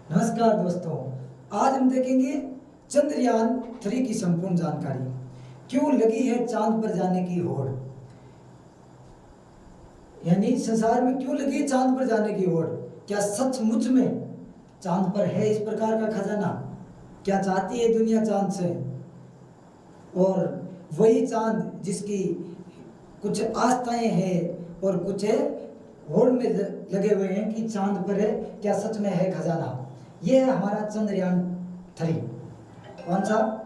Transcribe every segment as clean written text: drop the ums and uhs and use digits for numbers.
नमस्कार दोस्तों, आज हम देखेंगे चंद्रयान 3 की संपूर्ण जानकारी। क्यों लगी है चांद पर जाने की होड़, यानी संसार में क्यों लगी है चांद पर जाने की होड़। क्या सचमुच में चांद पर है इस प्रकार का खजाना? क्या चाहती है दुनिया चांद से? और वही चांद जिसकी कुछ आस्थाएं हैं और कुछ होड़ में लगे हुए हैं कि चांद पर है, क्या सच में है खजाना? यह है हमारा चंद्रयान 3। कौन सा?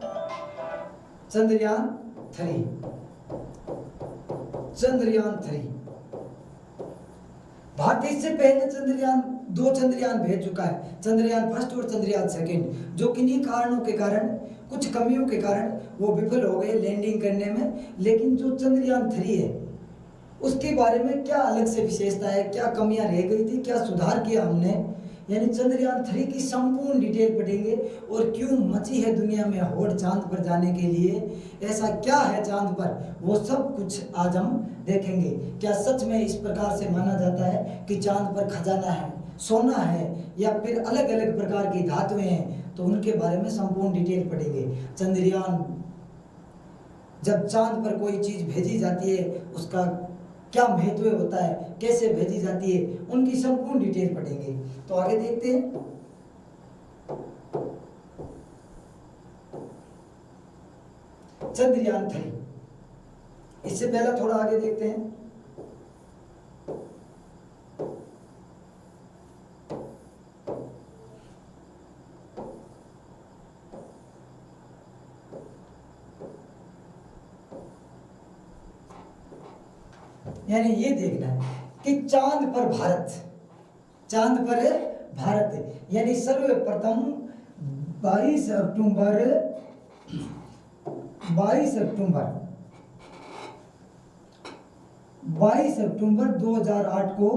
चंद्रयान 3। चंद्रयान 3 भारत इससे पहले दो चंद्रयान भेज चुका है, चंद्रयान फर्स्ट और चंद्रयान सेकंड, जो किन्हीं कारणों के कारण, कुछ कमियों के कारण वो विफल हो गए लैंडिंग करने में। लेकिन जो चंद्रयान 3 है उसके बारे में क्या अलग से विशेषता है, क्या कमियां रह गई थी, क्या सुधार किया हमने, यानी चंद्रयान 3 की संपूर्ण डिटेल पढ़ेंगे। और क्यों मची है दुनिया में होड़ चांद पर जाने के लिए, ऐसा क्या है चांद पर, वो सब कुछ आज हम देखेंगे। क्या सच में इस प्रकार से माना जाता है कि चांद पर खजाना है, सोना है, या फिर अलग अलग प्रकार की धातुएं हैं, तो उनके बारे में संपूर्ण डिटेल पढ़ेंगे। चंद्रयान, जब चांद पर कोई चीज भेजी जाती है उसका क्या महत्व होता है, कैसे भेजी जाती है, उनकी संपूर्ण डिटेल पढ़ेंगे। तो आगे देखते हैं। चंद्रयान 3, इससे पहले थोड़ा आगे देखते हैं। यानी ये देखना है कि चांद पर भारत, चांद पर भारत, यानी सर्वप्रथम 22 अक्टूबर 2008 को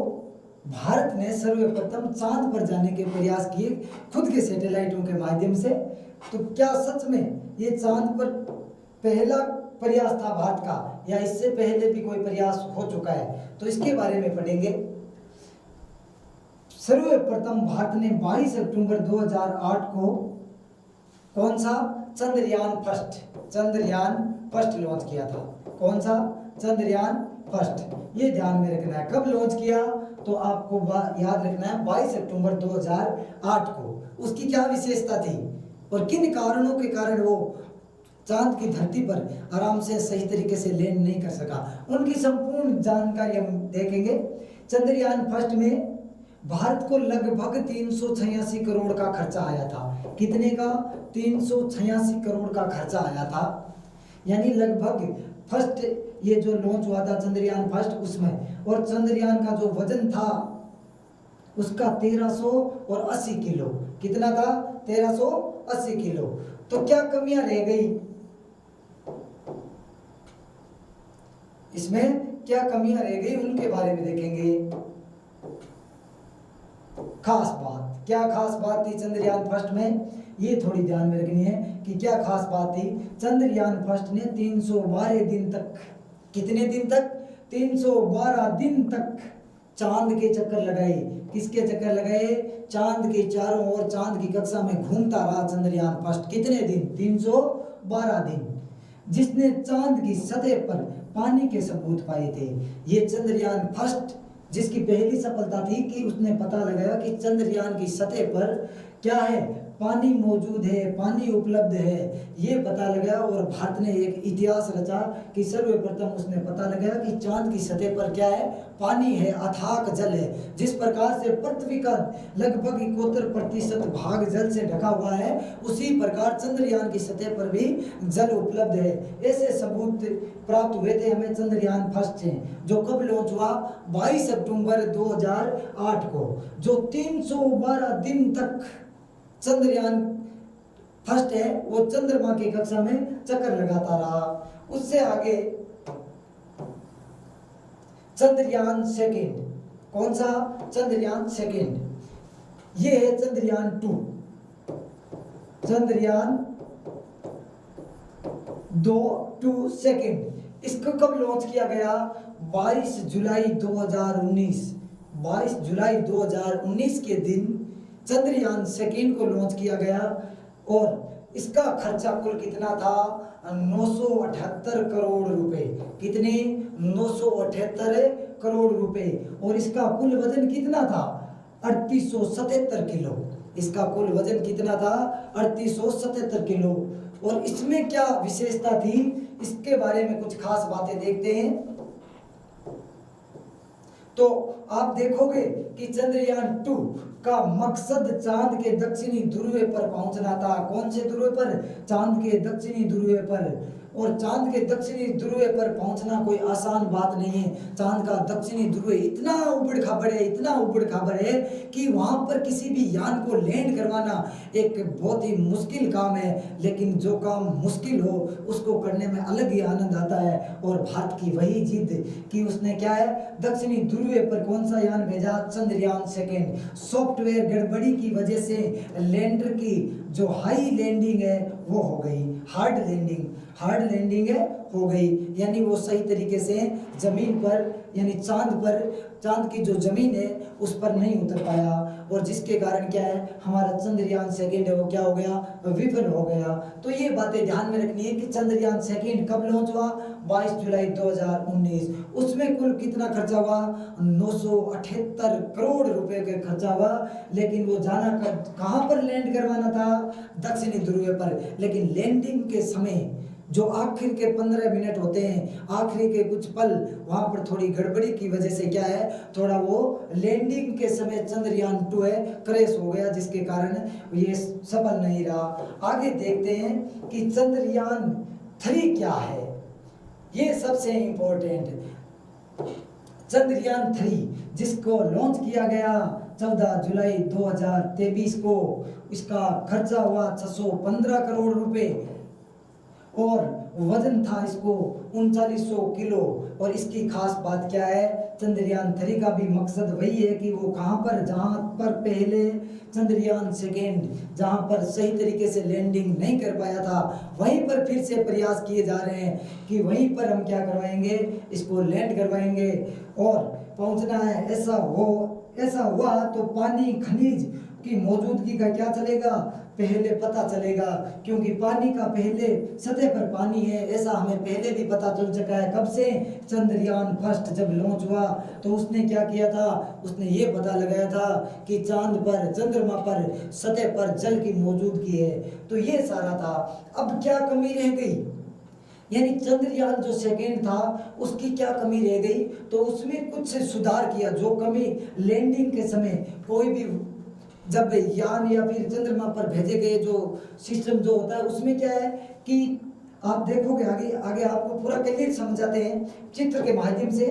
भारत ने सर्वप्रथम चांद पर जाने के प्रयास किए खुद के सैटेलाइटों के माध्यम से। तो क्या सच में ये चांद पर पहला प्रयास था भारत का, या इससे पहले भी कोई प्रयास हो चुका है? तो इसके बारे में पढ़ेंगे। सर्वप्रथम भारत ने 22 अक्टूबर 2008 को कौन सा? चंद्रयान फर्स्ट लॉन्च किया था। कौन सा? चंद्रयान फर्स्ट। ये ध्यान में रखना है, कब लॉन्च किया तो आपको याद रखना है 22 अक्टूबर 2008 को। उसकी क्या विशेषता थी और किन कारणों के कारण वो चांद की धरती पर आराम से सही तरीके से लैंड नहीं कर सका, उनकी संपूर्ण जानकारी हम देखेंगे। चंद्रयान फर्स्ट में भारत को लगभग 386 करोड़ का खर्चा आया था। कितने का? 386 करोड़ का खर्चा आया था। यानी लगभग फर्स्ट ये जो लॉन्च हुआ था चंद्रयान फर्स्ट उसमें, और चंद्रयान का जो वजन था उसका 1380 किलो। कितना था? 1380 किलो। तो क्या कमियां रह गई इसमें, क्या कमियां रह गई उनके बारे में देखेंगे। खास बात, क्या खास बात थी चंद्रयान फर्स्ट में, ये थोड़ी ध्यान में रखनी है कि क्या खास बात थी। चंद्रयान फर्स्ट ने 312 दिन तक, कितने दिन तक? 312 दिन तक चांद के चक्कर लगाए। किसके चक्कर लगाए? चांद के चारों ओर चांद की कक्षा में घूमता रहा चंद्रयान फर्स्ट। कितने दिन? 312 दिन। जिसने चांद की सतह पर पानी के सबूत पाए थे। ये चंद्रयान फर्स्ट, जिसकी पहली सफलता थी कि उसने पता लगाया कि चंद्रयान की सतह पर क्या है, पानी मौजूद है, पानी उपलब्ध है, ये पता लगा। और भारत ने एक इतिहास रचा कि सर्वप्रथम उसने पता लगाया कि चांद की सतह पर क्या है, पानी है, अथाक जल है। जिस प्रकार से पृथ्वी का लगभग 71% भाग जल से ढका हुआ है, उसी प्रकार चंद्रयान की सतह पर भी जल उपलब्ध है। ऐसे सबूत प्राप्त हुए थे हमें चंद्रयान फर्स्ट से, जो कब लॉन्च हुआ? 22 अक्टूबर 2008 को। जो 312 दिन तक चंद्रयान फर्स्ट है वो चंद्रमा की कक्षा में चक्कर लगाता रहा। उससे आगे चंद्रयान सेकंड। कौन सा? चंद्रयान सेकंड। ये है चंद्रयान 2। चंद्रयान 2 सेकंड। इसको कब लॉन्च किया गया? 22 जुलाई 2019। 22 जुलाई 2019 के दिन चंद्रयान सेकेंड को लॉन्च किया गया और इसका खर्चा कुल कितना था, 978 करोड़ रुपए। कितने, 978 करोड़ रुपए। और इसका कुल वजन कितना था, 3877 किलो। इसका कुल वजन कितना था, 3877 किलो। और इसमें क्या विशेषता थी, इसके बारे में कुछ खास बातें देखते हैं। तो आप देखोगे कि चंद्रयान 2 का मकसद चांद के दक्षिणी ध्रुव पर पहुंचना था। कौन से ध्रुव पर, चांद के दक्षिणी ध्रुव पर। और चांद के दक्षिणी ध्रुव पर पहुंचना कोई आसान बात नहीं है। चांद का दक्षिणी ध्रुव इतना उबड़ खाबड़ है, इतना उबड़ खाबड़ है कि वहां पर किसी भी यान को लैंड करवाना एक बहुत ही मुश्किल काम है। लेकिन जो काम मुश्किल हो उसको करने में अलग ही आनंद आता है। और भारत की वही जिद कि उसने क्या है, दक्षिणी ध्रुव पर कौन सा यान भेजा, चंद्रयान सेकेंड। सॉफ्टवेयर गड़बड़ी की वजह से लैंडर की जो हाई लैंडिंग है वो हो गई, हार्ड लैंडिंग है हो गई, यानी वो सही तरीके से जमीन पर यानी चांद की जो जमीन है उस पर नहीं उतर पाया। और जिसके कारण क्या है, हमारा चंद्रयान सेकेंड है वो क्या हो गया, विफल हो गया। तो ये बातें ध्यान में रखनी है कि चंद्रयान सेकेंड कब लॉन्च हुआ, 22 जुलाई 2019। उसमें कुल कितना खर्चा हुआ, 978 करोड़ रुपए का खर्चा हुआ। लेकिन वो जाना कहाँ पर लैंड करवाना था, दक्षिणी ध्रुव पर। लेकिन लैंडिंग के समय जो आखिर के 15 मिनट होते हैं, आखिरी के कुछ पल, वहां पर थोड़ी गड़बड़ी की वजह से क्या है, थोड़ा वो लैंडिंग के समय चंद्रयान 2 है क्रैश हो गया, जिसके कारण ये सफल नहीं रहा। आगे देखते हैं कि चंद्रयान 3 क्या है, ये सबसे इंपॉर्टेंट। चंद्रयान 3 जिसको लॉन्च किया गया 14 जुलाई 2023 को, इसका खर्चा हुआ 615 करोड़ रुपए और वजन था इसको 3900 किलो। और इसकी खास बात क्या है, चंद्रयान 3 का भी मकसद वही है कि वो कहाँ पर, जहाँ पर पहले चंद्रयान सेकेंड जहाँ पर सही तरीके से लैंडिंग नहीं कर पाया था, वहीं पर फिर से प्रयास किए जा रहे हैं कि वहीं पर हम क्या करवाएंगे, इसको लैंड करवाएंगे और पहुंचना है। ऐसा हुआ तो पानी खनिज की मौजूदगी का क्या चलेगा, पहले पता चलेगा। क्योंकि पानी का पहले सतह पर पानी है, ऐसा हमें पहले भी पता चल चुका है। कब से, चंद्रयान फर्स्ट जब लॉन्च हुआ तो उसने क्या किया था, उसने ये पता लगाया था कि चांद पर, चंद्रमा पर सतह पर जल की मौजूदगी है। तो ये सारा था। अब क्या कमी रह गई, यानी चंद्रयान जो सेकेंड था उसकी क्या कमी रह गई, तो उसमें कुछ सुधार किया। जो कमी लैंडिंग के समय कोई भी जब यान या फिर चंद्रमा पर भेजे गए जो सिस्टम जो होता है उसमें क्या है कि आप देखोगे आगे आपको पूरा क्लियर समझाते हैं चित्र के माध्यम से।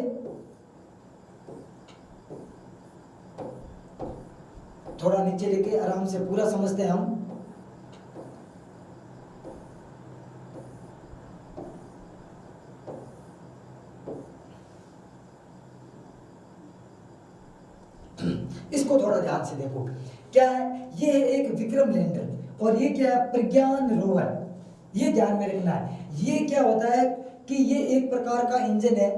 थोड़ा नीचे लेके आराम से पूरा समझते हैं हम। इसको थोड़ा ध्यान से देखो, क्या है, ये है एक विक्रम लैंडर और ये क्या है, प्रज्ञान रोवर। ये ध्यान में रखना है। ये क्या होता है कि ये एक प्रकार का इंजन है,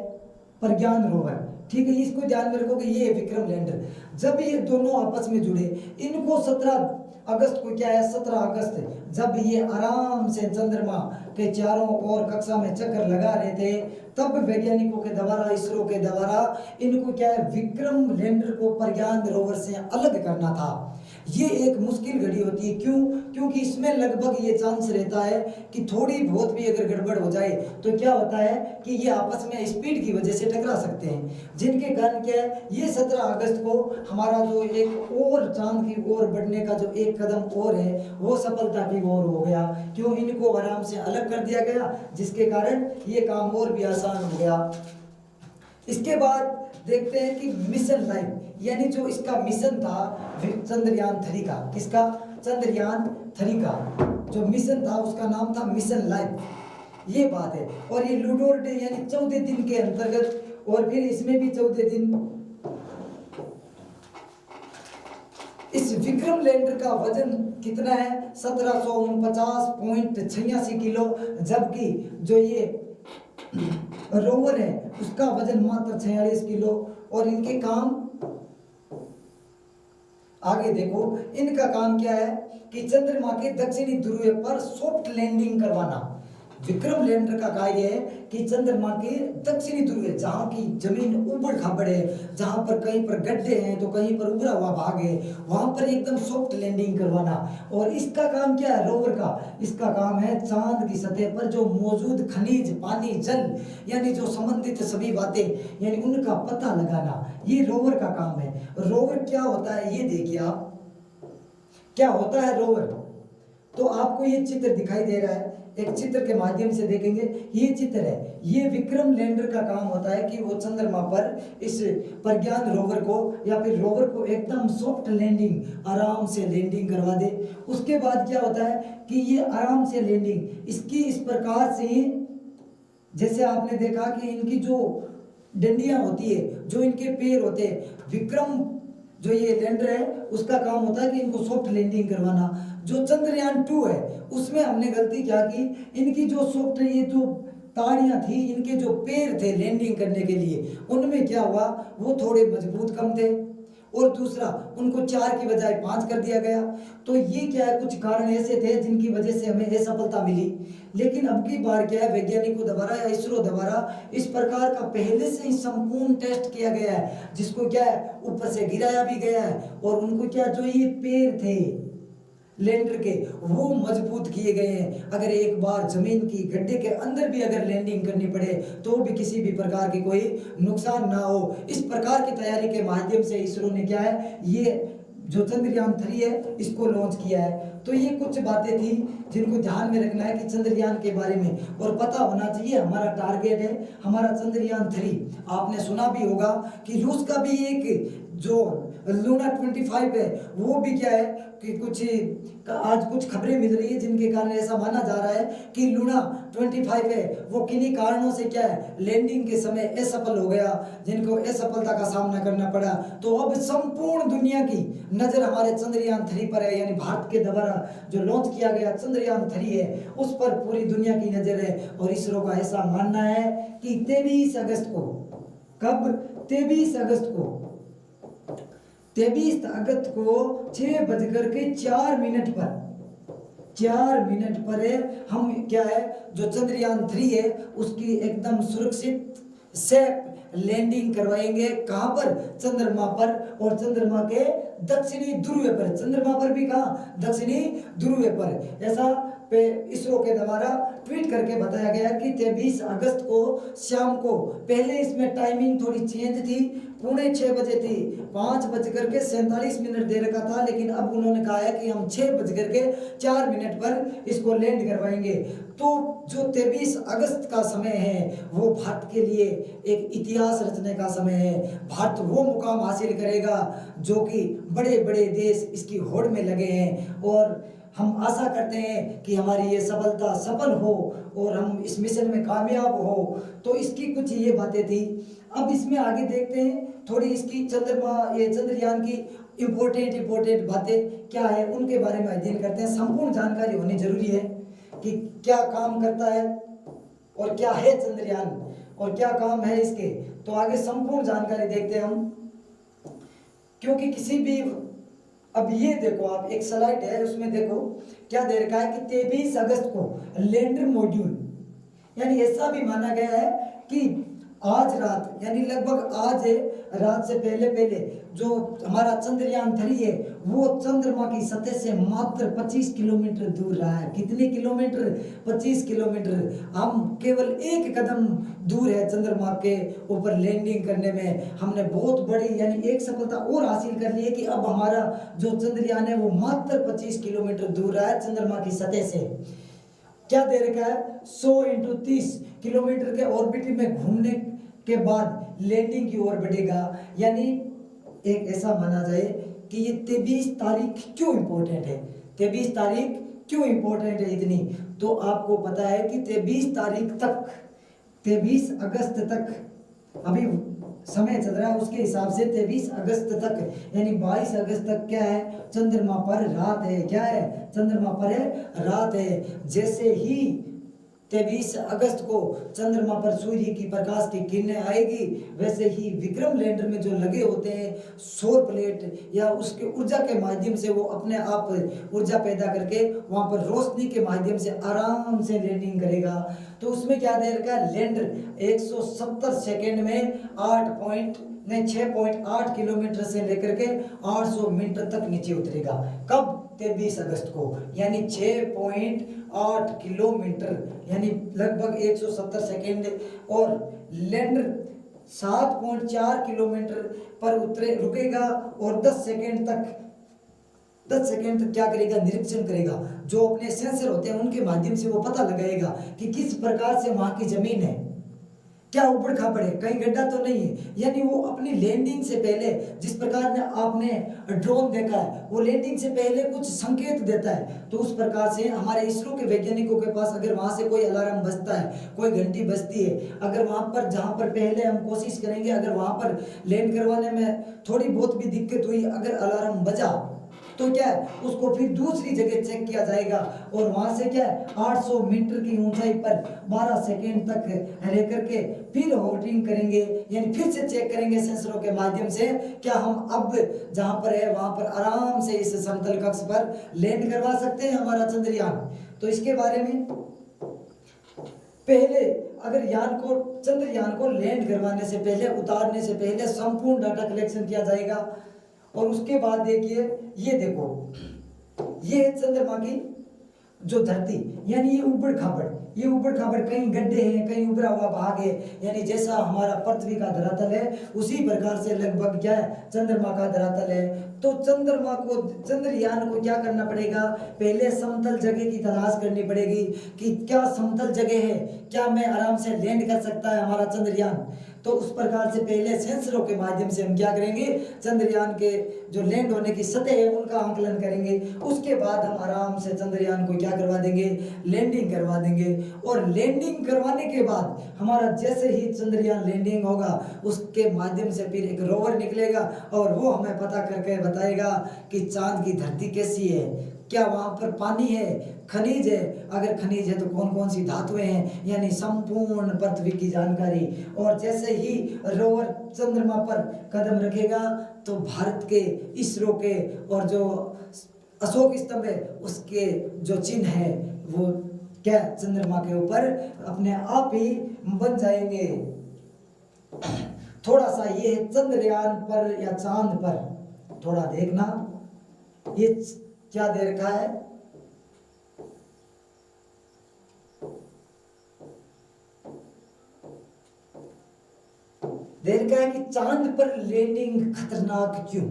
प्रज्ञान रोवर, ठीक है। इसको ध्यान में रखो कि ये है विक्रम लैंडर। जब ये दोनों आपस में जुड़े, इनको 17 अगस्त को क्या है, 17 अगस्त जब ये आराम से चंद्रमा के चारों ओर कक्षा में चक्कर लगा रहे थे, तब वैज्ञानिकों के द्वारा, इसरो के द्वारा इनको क्या है, विक्रम लैंडर को प्रज्ञान रोवर से अलग करना था। ये एक मुश्किल घड़ी होती है। क्यों? क्योंकि इसमें लगभग ये चांस रहता है कि थोड़ी बहुत भी अगर गड़बड़ हो जाए तो क्या होता है कि ये आपस में स्पीड की वजह से टकरा सकते हैं, जिनके कारण क्या है, ये 17 अगस्त को हमारा जो एक और चांद की ओर बढ़ने का जो एक कदम और है वो सफलता की ओर हो गया। क्यों? इनको आराम से अलग कर दिया गया, जिसके कारण ये काम और भी आसान हो गया। इसके बाद देखते हैं कि मिशन लाइफ, यानी जो इसका मिशन था चंद्रयान 3 का, किसका, चंद्रयान 3 का जो मिशन था उसका नाम था मिशन लाइफ। ये बात है। और ये लूडोर डे यानी 14 दिन के अंतर्गत, और फिर इसमें भी 14 दिन। इस विक्रम लैंडर का वजन कितना है, 1749.86 किलो, जबकि जो ये रोवर है उसका वजन मात्र 46 किलो। और इनके काम आगे देखो, इनका काम क्या है कि चंद्रमा के दक्षिणी ध्रुव पर सॉफ्ट लैंडिंग करवाना। विक्रम लैंडर का कार्य है कि चंद्रमा के दक्षिणी ध्रुव, जहाँ की जमीन उबड़ खाबड़ है, जहाँ पर कहीं पर गड्ढे हैं तो कहीं पर उभरा हुआ भाग है, वहां पर एकदम सॉफ्ट लैंडिंग करवाना। और इसका काम क्या है रोवर का? इसका काम है चांद की सतह पर जो मौजूद खनिज, पानी, जल, यानी जो संबंधित सभी बातें, यानी उनका पता लगाना, ये रोवर का काम है। रोवर क्या होता है ये देखिए आप, क्या होता है रोवर। तो आपको ये चित्र दिखाई दे रहा है, एक चित्र के माध्यम से देखेंगे। ये चित्र है, ये विक्रम लैंडर का काम होता है कि वो चंद्रमा पर इस प्रज्ञान रोवर को या फिर रोवर को एकदम सॉफ्ट लैंडिंग, आराम से लैंडिंग करवा दे। उसके बाद क्या होता है कि ये आराम से लैंडिंग इसकी इस प्रकार से, जैसे आपने देखा कि इनकी जो डंडियां होती है, जो इनके पैर होते हैं, विक्रम जो ये लैंडर है उसका काम होता है कि इनको सॉफ्ट लैंडिंग करवाना। जो चंद्रयान 2 है उसमें हमने गलती क्या की, इनकी जो सॉफ्ट, ये जो ताड़ियां थी, इनके जो पैर थे लैंडिंग करने के लिए, उनमें क्या हुआ, वो थोड़े मजबूत कम थे। और दूसरा, उनको 4 की बजाय 5 कर दिया गया। तो ये क्या है, कुछ कारण ऐसे थे जिनकी वजह से हमें असफलता मिली। लेकिन अब की बार क्या है, वैज्ञानिकों द्वारा या इसरो द्वारा इस प्रकार का पहले से ही संपूर्ण टेस्ट किया गया है, जिसको क्या है ऊपर से गिराया भी गया है। और उनको क्या, जो ये पैर थे लैंडर के, वो मजबूत किए गए हैं। अगर एक बार जमीन की गड्ढे के अंदर भी अगर लैंडिंग करनी पड़े तो भी किसी भी प्रकार की कोई नुकसान ना हो, इस प्रकार की तैयारी के माध्यम से इसरो ने क्या है, ये जो चंद्रयान 3 है इसको लॉन्च किया है। तो ये कुछ बातें थी जिनको ध्यान में रखना है कि चंद्रयान के बारे में, और पता होना चाहिए हमारा टारगेट है हमारा चंद्रयान 3। आपने सुना भी होगा कि रूस का भी एक जो लूना 25 है, वो भी क्या है कि कुछ आज कुछ खबरें मिल रही है जिनके कारण ऐसा माना जा रहा है कि लूना 25 है वो किन्हीं कारणों से क्या है लैंडिंग के समय असफल हो गया, जिनको असफलता का सामना करना पड़ा। तो अब संपूर्ण दुनिया की नजर हमारे चंद्रयान 3 पर है, यानी भारत के द्वारा जो लॉन्च किया गया चंद्रयान 3 है उस पर पूरी दुनिया की नजर है। और इसरो का ऐसा मानना है कि 23 अगस्त को, कब, 23 अगस्त को 6:04 पर 4 मिनट पर हम क्या है जो चंद्रयान 3 है उसकी एकदम सुरक्षित सेफ लैंडिंग करवाएंगे। कहां पर? चंद्रमा पर, और चंद्रमा के दक्षिणी ध्रुव पर। चंद्रमा पर भी कहां? दक्षिणी ध्रुव पर। ऐसा इसरो के द्वारा ट्वीट करके बताया गया कि 23 अगस्त को शाम को, पहले इसमें टाइमिंग थोड़ी चेंज थी, 5:45 थी, 5:47 दे रखा था, लेकिन अब उन्होंने कहा है कि हम 6:04 पर इसको लैंड करवाएंगे। तो जो 23 अगस्त का समय है वो भारत के लिए एक इतिहास रचने का समय है। भारत वो मुकाम हासिल करेगा जो कि बड़े बड़े देश इसकी होड़ में लगे हैं, और हम आशा करते हैं कि हमारी ये सफलता सफल हो और हम इस मिशन में कामयाब हो। तो इसकी कुछ ये बातें थी। अब इसमें आगे देखते हैं थोड़ी इसकी ये चंद्रयान की इम्पोर्टेंट बातें क्या है उनके बारे में अध्ययन करते हैं। संपूर्ण जानकारी होनी जरूरी है कि क्या काम करता है और क्या है चंद्रयान और क्या काम है इसके। तो आगे संपूर्ण जानकारी देखते हैं हम, क्योंकि किसी भी, अब ये देखो आप, एक स्लाइड है उसमें देखो क्या दे रखा है कि 23 अगस्त को लैंडर मॉड्यूल, यानी ऐसा भी माना गया है कि आज रात, यानी लगभग आज रात से पहले जो हमारा चंद्रयान 3 है वो चंद्रमा की सतह से मात्र 25 किलोमीटर दूर रहा है। कितने किलोमीटर? 25 किलोमीटर। हम केवल एक कदम दूर है चंद्रमा के ऊपर लैंडिंग करने में। हमने बहुत बड़ी यानी एक सफलता और हासिल कर ली है कि अब हमारा जो चंद्रयान है वो मात्र 25 किलोमीटर दूर रहा है चंद्रमा की सतह से। क्या दे रखा है? 100 × 30 किलोमीटर के ऑर्बिट में घूमने के बाद लैंडिंग की ओर बढ़ेगा। यानी एक ऐसा माना जाए कि ये 23 तारीख क्यों इंपॉर्टेंट है। 23 तारीख क्यों इंपॉर्टेंट है इतनी? तो आपको पता है कि 23 तारीख तक, 23 अगस्त तक अभी समय चल रहा है, उसके हिसाब से 23 अगस्त तक यानी 22 अगस्त तक क्या है, चंद्रमा पर रात है। क्या है? चंद्रमा पर रात है। जैसे ही 23 अगस्त को चंद्रमा पर सूर्य की प्रकाश की किरणें आएगी, वैसे ही विक्रम लैंडर में जो लगे होते हैं सौर प्लेट या उसके ऊर्जा के माध्यम से वो अपने आप ऊर्जा पैदा करके वहाँ पर रोशनी के माध्यम से आराम से लैंडिंग करेगा। तो उसमें क्या दे रखा है, लैंडर 170 सेकेंड में 6.8 किलोमीटर से लेकर के 800 मीटर तक नीचे उतरेगा। कब? 23 अगस्त को, यानी 6.8 किलोमीटर यानी लगभग 170 सेकेंड। और लैंडर 7.4 किलोमीटर पर रुकेगा और 10 सेकेंड तक क्या करेगा, निरीक्षण करेगा। जो अपने सेंसर होते हैं उनके माध्यम से वो पता लगाएगा कि किस प्रकार से वहां की जमीन है, क्या ऊबड़ खाबड़ है, कहीं गड्ढा तो नहीं है। यानी वो अपनी लैंडिंग से पहले, जिस प्रकार ने आपने ड्रोन देखा है, वो लैंडिंग से पहले कुछ संकेत देता है। तो उस प्रकार से हमारे इसरो के वैज्ञानिकों के पास अगर वहां से कोई अलार्म बजता है, कोई घंटी बजती है, अगर वहां पर जहां पर पहले हम कोशिश करेंगे, अगर वहां पर लैंड करवाने में थोड़ी बहुत भी दिक्कत हुई, अगर अलार्म बजा तो क्या है, उसको फिर दूसरी जगह चेक किया जाएगा और वहां से क्या है 800 मीटर की ऊंचाई पर 12 सेकेंड तक रह करके फिर होल्डिंग करेंगे, यानी फिर से चेक करेंगे सेंसरों के माध्यम से क्या हम अब जहां पर है वहां पर आराम से इस समतल कक्ष पर लैंड करवा सकते हैं हमारा चंद्रयान। तो इसके बारे में पहले अगर चंद्रयान को लैंड करवाने से पहले, उतारने से पहले संपूर्ण डाटा कलेक्शन किया जाएगा। और उसके बाद देखिए, ये देखो, ये है चंद्रमा की जो धरती, यानी ये ऊबड़ खाबड़ कहीं गड्ढे हैं, कहीं उभरा हुआ भाग है, यानी जैसा हमारा पृथ्वी का धरातल है उसी प्रकार से लगभग क्या है चंद्रमा का धरातल है। तो चंद्रयान को क्या करना पड़ेगा, पहले समतल जगह की तलाश करनी पड़ेगी कि क्या समतल जगह है, क्या मैं आराम से लैंड कर सकता है हमारा चंद्रयान। तो उस प्रकार से पहले सेंसरों के माध्यम से हम क्या करेंगे, चंद्रयान के जो लैंड होने की सतह है उनका आंकलन करेंगे। उसके बाद हम आराम से चंद्रयान को क्या करवा देंगे, लैंडिंग करवा देंगे। और लैंडिंग करवाने के बाद हमारा जैसे ही चंद्रयान लैंडिंग होगा उसके माध्यम से फिर एक रोवर निकलेगा और वो हमें पता करके बताएगा कि चांद की धरती कैसी है, क्या वहां पर पानी है, खनिज है, अगर खनिज है तो कौन कौन सी धातुएं हैं, यानी संपूर्ण पृथ्वी की जानकारी। और जैसे ही रोवर चंद्रमा पर कदम रखेगा तो भारत के, इसरो के और जो अशोक स्तंभ है उसके जो चिन्ह है वो क्या चंद्रमा के ऊपर अपने आप ही बन जाएंगे। थोड़ा सा ये चंद्रयान पर या चांद पर थोड़ा देखना, ये क्या दे रखा है, दे रखा है कि चांद पर लैंडिंग खतरनाक क्यों,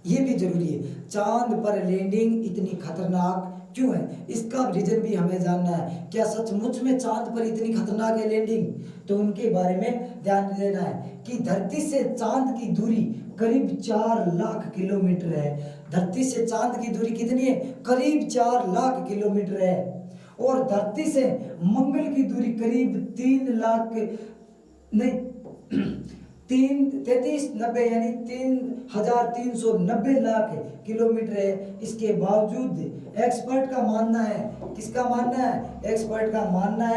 ये भी जरूरी है। चांद पर लैंडिंग इतनी खतरनाक क्यों है, इसका रीजन भी हमें जानना है। क्या सचमुच में चांद पर इतनी खतरनाक है लैंडिंग, तो उनके बारे में ध्यान देना है कि धरती से चांद की दूरी करीब 4 लाख किलोमीटर है। धरती से चांद की दूरी कितनी है, करीब 4 लाख किलोमीटर है। और धरती से मंगल की दूरी करीब 3 लाख नहीं 3390 यानी 3390 लाख किलोमीटर है। इसके बावजूद एक्सपर्ट का मानना है, किसका मानना है, एक्सपर्ट का मानना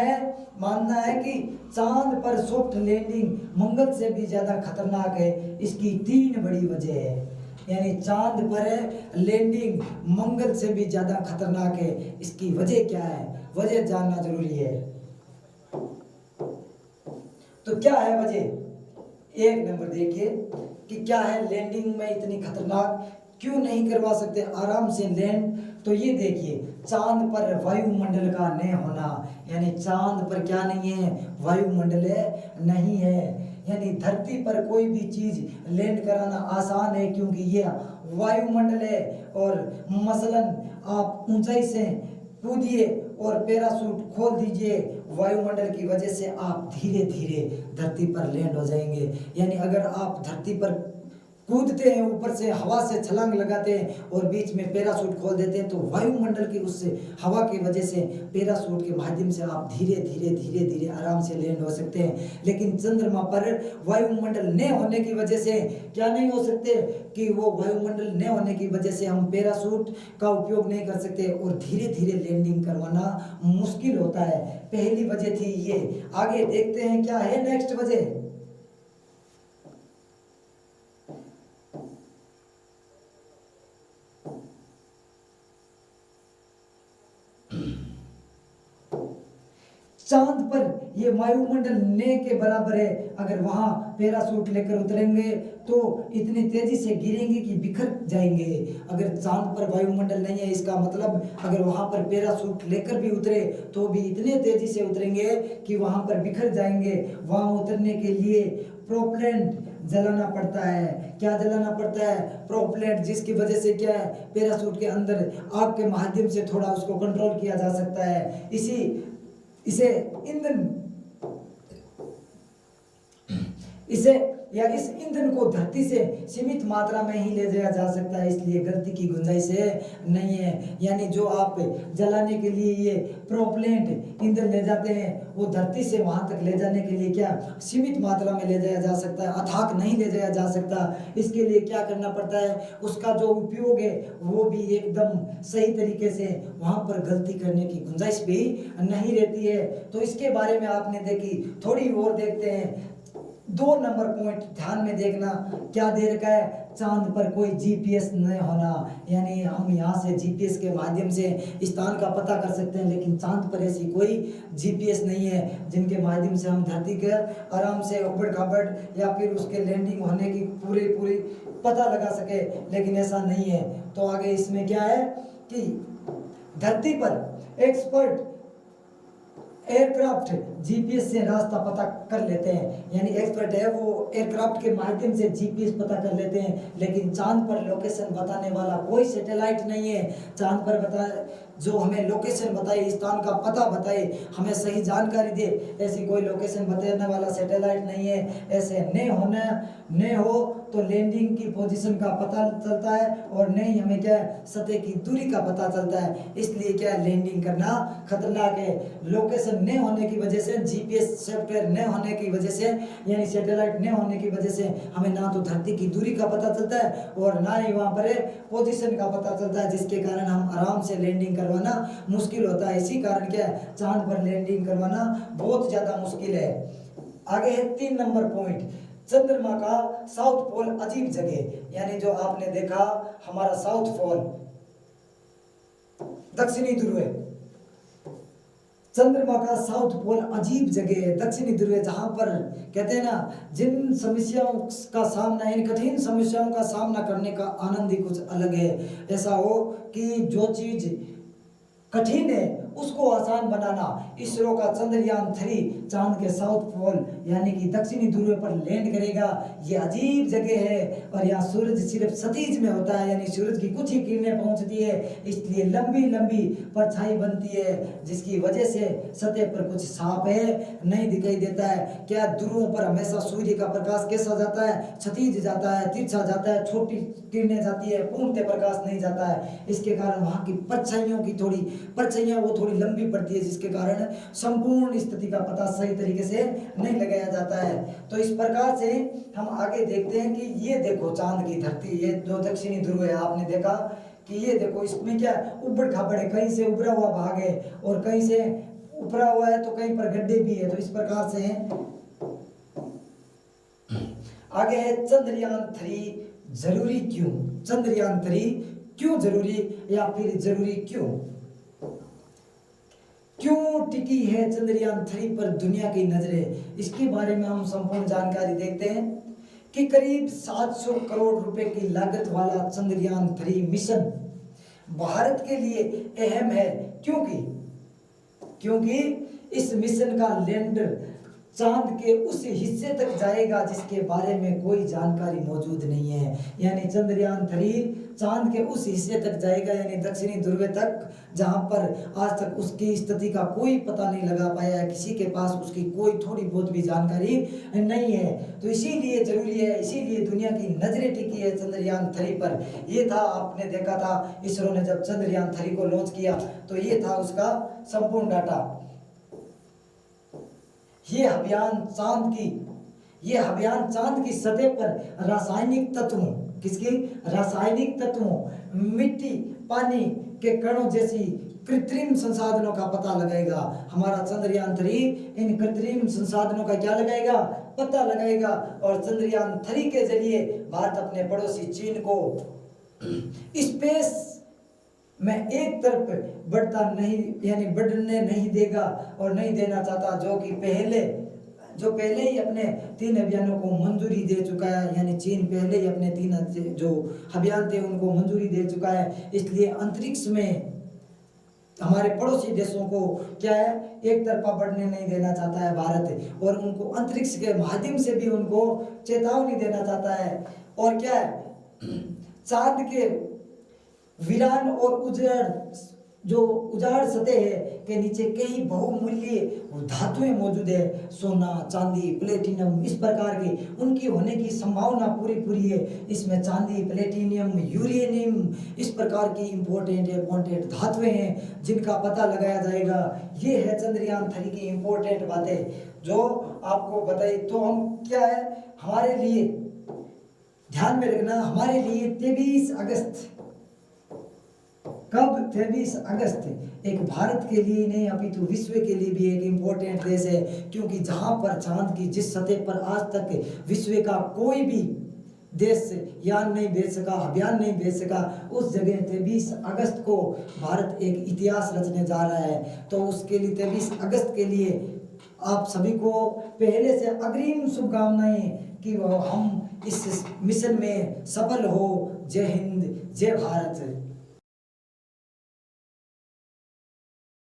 है कि चांद पर सॉफ्ट लैंडिंग मंगल से भी ज्यादा खतरनाक है। इसकी 3 बड़ी वजह है, यानी चांद पर लैंडिंग मंगल से भी ज्यादा खतरनाक है। इसकी वजह क्या है, वजह जानना जरूरी है। तो क्या है वजह, एक नंबर देखिए कि क्या है लैंडिंग में इतनी खतरनाक क्यों नहीं करवा सकते आराम से लैंड। तो ये देखिए, चांद पर वायुमंडल का न होना, यानी चांद पर क्या नहीं है, वायुमंडल नहीं है। यानी धरती पर कोई भी चीज लैंड कराना आसान है क्योंकि ये वायुमंडल है। और मसलन आप ऊंचाई से कूदिए और पैराशूट खोल दीजिए, वायुमंडल की वजह से आप धीरे धीरे धरती पर लैंड हो जाएंगे। यानी अगर आप धरती पर कूदते हैं, ऊपर से हवा से छलांग लगाते हैं और बीच में पैराशूट खोल देते हैं, तो वायुमंडल की उस हवा की वजह से पैराशूट के माध्यम से आप धीरे धीरे धीरे धीरे आराम से लैंड हो सकते हैं। लेकिन चंद्रमा पर वायुमंडल न होने की वजह से क्या नहीं हो सकते कि वो वायुमंडल न होने की वजह से हम पैराशूट का उपयोग नहीं कर सकते और धीरे धीरे लैंडिंग करवाना मुश्किल होता है। पहली वजह थी ये। आगे देखते हैं क्या है नेक्स्ट वजह। चांद पर ये वायुमंडल ने के बराबर है। अगर वहां पैराशूट लेकर उतरेंगे तो इतनी तेजी से गिरेंगे कि बिखर जाएंगे। अगर चांद पर वायुमंडल नहीं है, इसका मतलब अगर वहां पर पैराशूट लेकर भी उतरे तो भी इतने तेजी से उतरेंगे कि वहां पर बिखर जाएंगे। वहां उतरने के लिए प्रोपेलेंट जलाना पड़ता है। क्या जलाना पड़ता है? प्रोपेलेंट, जिसकी वजह से क्या है, पैराशूट के अंदर आग के माध्यम से थोड़ा उसको कंट्रोल किया जा सकता है। इसे इस ईंधन को धरती से सीमित मात्रा में ही ले जाया जा सकता है, इसलिए गलती की गुंजाइश नहीं है। यानी जो आप जलाने के लिए ये प्रोपेलेंट ईंधन ले जाते हैं वो धरती से वहां तक ले जाने के लिए क्या सीमित मात्रा में ले जाया जा सकता है, अथाक नहीं ले जाया जा सकता। इसके लिए क्या करना पड़ता है, उसका जो उपयोग है वो भी एकदम सही तरीके से, वहां पर गलती करने की गुंजाइश भी नहीं रहती है। तो इसके बारे में आपने देखी, थोड़ी और देखते हैं। 2 नंबर पॉइंट ध्यान में देखना, क्या दे रखा है, चांद पर कोई जीपीएस नहीं होना। यानी हम यहाँ से जीपीएस के माध्यम से स्थान का पता कर सकते हैं, लेकिन चांद पर ऐसी कोई जीपीएस नहीं है जिनके माध्यम से हम धरती के आराम से उबड़ खाबड़ या फिर उसके लैंडिंग होने की पूरी पता लगा सके, लेकिन ऐसा नहीं है। तो आगे इसमें क्या है कि धरती पर एक्सपर्ट एयरक्राफ्ट जीपीएस से रास्ता पता कर लेते हैं। यानी एक्सपर्ट है वो एयरक्राफ्ट के माध्यम से जीपीएस पता कर लेते हैं, लेकिन चांद पर लोकेशन बताने वाला कोई सैटेलाइट नहीं है। चांद पर जो हमें लोकेशन बताए, स्थान का पता बताए, हमें सही जानकारी दे, ऐसी कोई लोकेशन बताने वाला सैटेलाइट नहीं है। ऐसे न हो तो लैंडिंग की पोजीशन का पता चलता है और नहीं हमें क्या सतह की दूरी का पता चलता है। इसलिए क्या लैंडिंग करना खतरनाक है। लोकेशन न होने की वजह से, जीपीएस सॉफ्टवेयर न होने की वजह से, यानी सैटेलाइट न होने की वजह से हमें ना तो धरती की दूरी का पता चलता है और ना ही वहां पर पोजीशन का पता चलता है, जिसके कारण हम आराम से लैंडिंग करवाना मुश्किल होता है। इसी कारण क्या है, चांद पर लैंडिंग करवाना बहुत ज्यादा मुश्किल है। आगे है 3 नंबर पॉइंट, चंद्रमा का साउथ पोल अजीब जगह। यानी जो आपने देखा हमारा साउथ पोल दक्षिणी ध्रुव है, चंद्रमा का साउथ पोल अजीब जगह है, दक्षिणी ध्रुव है, जहां पर कहते हैं ना जिन समस्याओं का सामना, इन कठिन समस्याओं का सामना करने का आनंद ही कुछ अलग है। ऐसा हो कि जो चीज कठिन है उसको आसान बनाना। इसरो का चंद्रयान 3 चांद के साउथ पोल यानी कि दक्षिणी ध्रुव पर लैंड करेगा। ये अजीब जगह है और यहाँ सूरज सिर्फ क्षितिज में होता है, यानी सूरज की कुछ ही किरणें पहुंचती है, इसलिए लंबी लंबी परछाई बनती है, जिसकी वजह से सतह पर कुछ साफ है नहीं दिखाई देता है। क्या ध्रुवों पर हमेशा सूर्य का प्रकाश कैसा जाता है, क्षितिज जाता है, तिरछा जाता है, छोटी किरणें जाती है, पूर्णतः प्रकाश नहीं जाता है। इसके कारण वहाँ की परछाइयाँ वो थोड़ी लंबी पड़ती है, जिसके कारण संपूर्ण स्थिति का पता सही तरीके से नहीं लगाया जाता है। तो इस प्रकार से हम आगे देखते हैं कि ये देखो चांद की धरती, ये जो दक्षिणी ध्रुव है, आपने देखा कि ये देखो इसमें क्या उबड़ खाबड़ है, कहीं से उभरा हुआ भाग है और कहीं से उपरा हुआ है, तो कहीं पर गड्ढे भी है। तो इस प्रकार से आगे है चंद्रयान 3 जरूरी क्यों, चंद्रयान 3 क्यों जरूरी या फिर जरूरी क्यों टिकी है चंद्रयान 3 पर दुनिया की नजरें, इसके बारे में हम संपूर्ण जानकारी देखते हैं कि करीब 700 करोड़ रुपए की लागत वाला चंद्रयान 3 मिशन भारत के लिए अहम है, क्योंकि इस मिशन का लैंडर चांद के उस हिस्से तक जाएगा जिसके बारे में कोई जानकारी मौजूद नहीं है। यानी चंद्रयान 3 चांद के उस हिस्से तक जाएगा, यानी दक्षिणी ध्रुव तक, जहां पर आज तक उसकी स्थिति का कोई पता नहीं लगा पाया है, किसी के पास उसकी कोई थोड़ी बहुत भी जानकारी नहीं है। तो इसीलिए जरूरी है, इसीलिए दुनिया की नजरें टिकी है चंद्रयान 3 पर। ये था, आपने देखा था इसरो ने जब चंद्रयान 3 को लॉन्च किया तो ये था उसका संपूर्ण डाटा। ये अभियान चांद की सतह पर रासायनिक तत्वों, किसकी रासायनिक तत्वों, मिट्टी, पानी के कणों जैसी कृत्रिम संसाधनों का पता लगाएगा। हमारा चंद्रयान 3 इन कृत्रिम संसाधनों का क्या लगाएगा, पता लगाएगा। और चंद्रयान 3 के जरिए भारत अपने पड़ोसी चीन को स्पेस में एक तरफ बढ़ता नहीं, यानी बढ़ने नहीं देगा और नहीं देना चाहता, जो पहले ही अपने 3 अभियानों को मंजूरी दे चुका है। यानी चीन पहले ही अपने 3 जो अभियान थे उनको मंजूरी दे चुका है। इसलिए अंतरिक्ष में हमारे पड़ोसी देशों को क्या है, एक तरफा बढ़ने नहीं देना चाहता है भारत, और उनको अंतरिक्ष के माध्यम से भी उनको चेतावनी देना चाहता है। और क्या है, चांद के वीरान और उजाड़ सतह है के नीचे कई बहुमूल्य धातुएं मौजूद है, सोना, चांदी, प्लेटिनम, इस प्रकार की उनकी होने की संभावना पूरी है। इसमें चांदी, प्लेटिनियम, यूरेनियम, इस प्रकार की इंपॉर्टेंट धातुएं हैं जिनका पता लगाया जाएगा। ये है चंद्रयान 3 की इंपॉर्टेंट बातें जो आपको बताई। तो हम क्या है, हमारे लिए ध्यान में रखना, हमारे लिए 23 अगस्त, कब 23 अगस्त एक भारत के लिए नहीं अपितु विश्व के लिए भी एक इम्पोर्टेंट देश है, क्योंकि जहां पर चांद की जिस सतह पर आज तक विश्व का कोई भी देश यान नहीं भेज सका, अभियान नहीं भेज सका, उस जगह 23 अगस्त को भारत एक इतिहास रचने जा रहा है। तो उसके लिए 23 अगस्त के लिए आप सभी को पहले से अग्रिम शुभकामनाएं कि हम इस मिशन में सफल हो। जय हिंद, जय भारत।